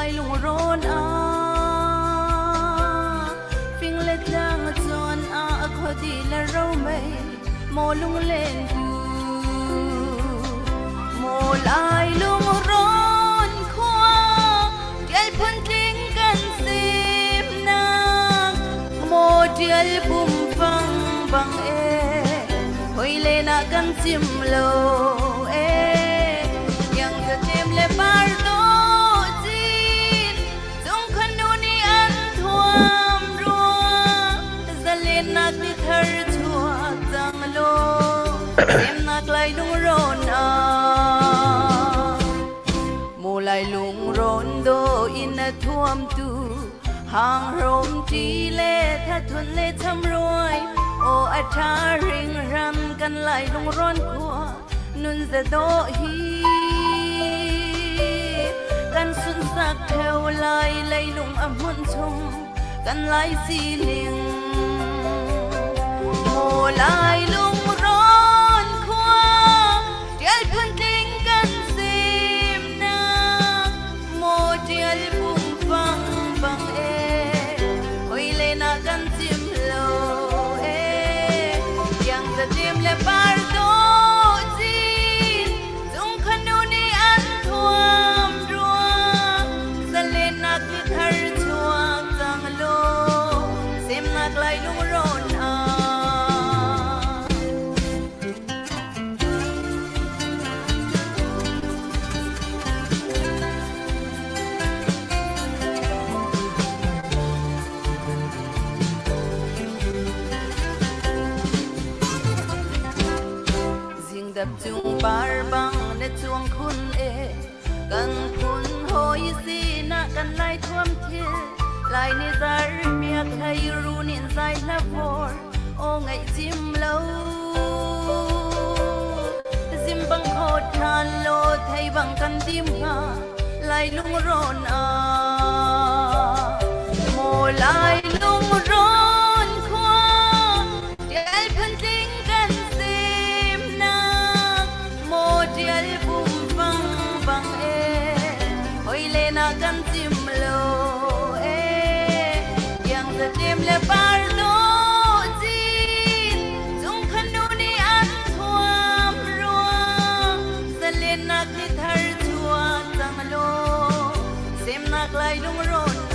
lại lùng rôn phình lệ đang tròn khó đi là râu mây mồ lung lên mồ lại lung rôn khoa cái phân tính gần sim nàng mồ chiếc bùm phăng bằng hồi lên gần chim lâu yangจะเต็มเลยบาร์โตจีนจงขนุนีอันท่วมรัวจะเล่นนักที่เธอชั่วจังโลเต็มนักไหลลุงร้อนมูไหลลุงร้อนโดอินท่วมตูห่างรมจีเล่ถ้าทนเล่ทำรวยโออัฐาริงรำกันไหลลุงร้อนขัวนุนจะโดฮีกันสุนสักแถวลายไหลลุงอมุนชมกันไหลสีเหลียงโมไหลลุงร้อนขัวเจียลพันติงกันซิมนาโมเจียลปุ่มฟังบังหอยเลนากันซิมโลยังจะเตรียมและบาร์โตlại lung rộn riêng đập chung bar băng để chuông khun cần khun hoi si na cần lại thuâm thiên lại ni zar miak hay runin zai lavor o ngai chim lâu zim bang khot than lo thai bang kan tim nga lại lung ron mo lại lung ron khoa dial phan ting kan sim na mo dial bum bang bang hoi le na kan chim loจะเตรียมและบาร์โตจีนจงขนุนีอันท่วมรัวจะเล่นนักที่เธอชั่วจังโลเสมนักไหลลุงร้อน